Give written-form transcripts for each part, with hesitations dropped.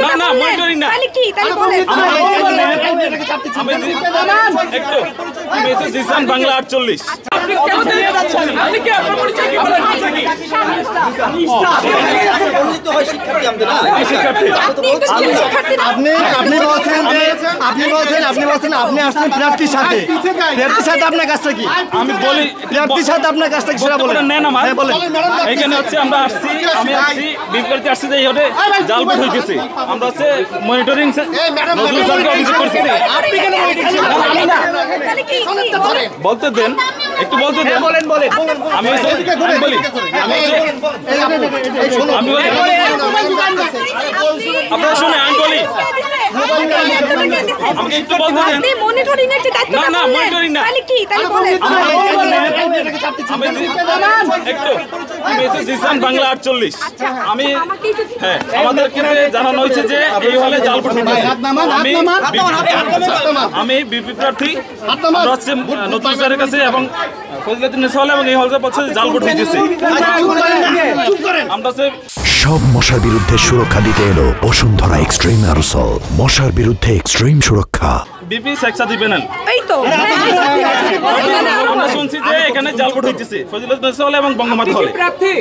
না না মনিটরিং না তাহলে কি তাহলে বলেন একটু মেসেজ জিসান বাংলা 48 আপনি কেন দিয়ে যাচ্ছেন? আপনি কি আপনার পরিচয় কি বলেন? আপনি আসছেন প্রার্থীর সাথে আপনার কাছ থেকে আমি বলি প্রার্থীর সাথে আপনার কাছ থেকে সেটা বলেন নেন আমার বলেন এখানে হচ্ছে আমরা আসছি আমি আসছি বিপরীতে আসছি যে এইভাবে জালপট হইতেছে আমরা হচ্ছে মনিটরিং নজরুল স্যারকে অভিযোগ করছি বলতে দেন একটু বলতে দেন আমি বলি আপনারা শুনে আমি বলি আমাকে একটু বলতে দেন আপনি মনিটরিং এর যে দায়িত্ব না না মনিটরিং না তাহলে কি তাহলে বলেন একটু মেসেজ জিসান বাংলা 48 আমি হ্যাঁ আমাদেরকে জানানো হয়েছে যে এই হলে জালপট আমি বিপি প্রার্থী আমরা হচ্ছে নতুন স্যারের কাছে এবং ফজিলাতুন্নেসা হল এবং এই হলে বলছে জালপট হইতেছে আমরা সব মশার বিরুদ্ধে সুরক্ষা দিতে এলো বসুন্ধরা এক্সট্রিম অ্যারোসল মশার বিরুদ্ধে এক্সট্রিম সুরক্ষা বিপি সেক্সাদি প্যানেল এই তো আমরা শুনছি যে এখানে জালপট হইতেছে ফজিলাতুন্নেসা হল এবং বঙ্গমাতা হলে প্রার্থী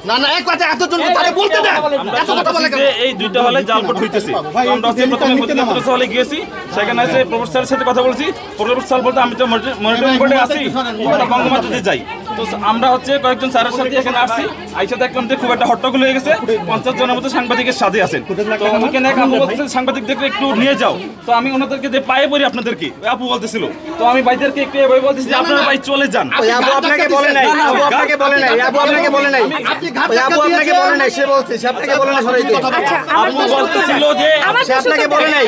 না না এক কথা এতজন তারে বলতে দেন এত কথা বলে যে এই দুইটা হলে জালপট হইতেছে তো আমরা হচ্ছে প্রথমে ফজিলাতুন্নেসা হলে গিয়েছি সেখানে এসে প্রফেসরের সাথে কথা বলছি প্রফেসর বলতে আমি তো মনিটরিং বোর্ডে আছি আমরা বঙ্গমাতাতে যাই তো আমরা হচ্ছে কয়েকজন স্যারের সাথে এখানে আসছি আইসা দেখলাম যে খুব একটা হট্টগোল হয়ে গেছে 50 জনের মতো সাংবাদিকের সাথে আছেন তো ওখানে এক আপু বলতেছে সাংবাদিকদেরকে একটু নিয়ে যাও তো আমি ওনাদেরকে যে পায়ে পড়ি আপনাদেরকে ওই আপু বলতেছিল তো আমি ভাইদেরকে একটু এভাবে বলতেছি যে আপনারা ভাই চলে যান আপু আপনাকে বলে নাই আপু আপনাকে বলে নাই আপু আপনাকে বলে নাই আপু আপনাকে বলে নাই সে বলছে সে আপনাকে বলে না সরাইতে আপু বলতেছিল যে সে আপনাকে বলে নাই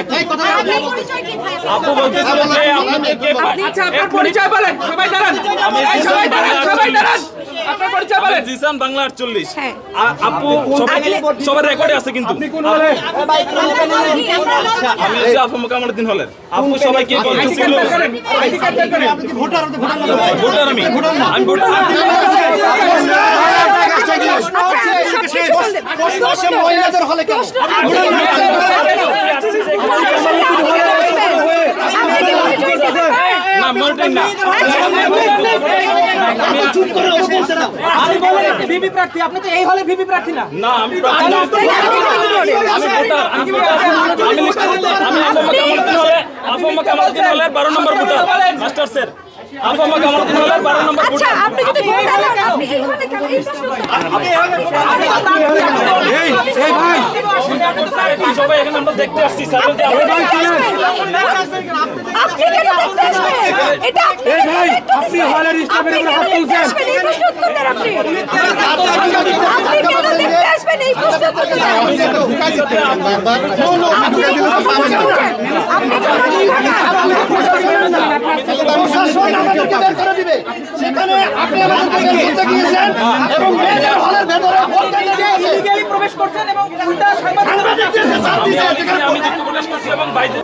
আপু বলতেছিল যে আপনাদেরকে আচ্ছা আপনার পরিচয় বলেন সবাই দাঁড়ান আমি সবাই দাঁড়ান আপনার পরিচয় বলেন জিসান বাংলা 48 হ্যাঁ। আপু সবার রেকর্ডে আছে কিন্তু আপনি কোন হলে আমি হচ্ছে আফম কামালউদ্দিন হলের আপু সবাইকে বলতেছিল ভোটার আমি ভোটার মহিলাদের হলে কেন না মনিটরিং না আমি বলেন ভিপি প্রার্থী আপনি তো এই হলে ভিপি প্রার্থী না না আমি প্রার্থী না আমি ভোটার আমি আফম কামালউদ্দিন হলের 12 নম্বর ভোটার মাস্টার স্যার আফম কামালউদ্দিন হলের 12 নম্বর আচ্ছা ভোটার আপনি যদি ভোটার হন আপনি এইভাবে কেন এই ভাই সবাই এখানে আমরা দেখতে আসছি স্যার যে আপনি কেন দেখতে আসবেন? এটা আপনি ভাই আপনি হলের স্টাফের উপর হাত তুলছেন আপনি কেন দেখতে আসবেন এই প্রশ্ন করতে প্রশাসন আমাদেরকে বের করে দিবে সেখানে আপনি আমাদেরকে বলতে গিয়েছেন এবং মেয়েদের হলের ভেতরে বলতে গিয়েছেন ইলিগালি প্রবেশ করছেন এবং উল্টা সাংবাদিকদের আমি দেখতে প্রকাশ করছি এবং বাইরে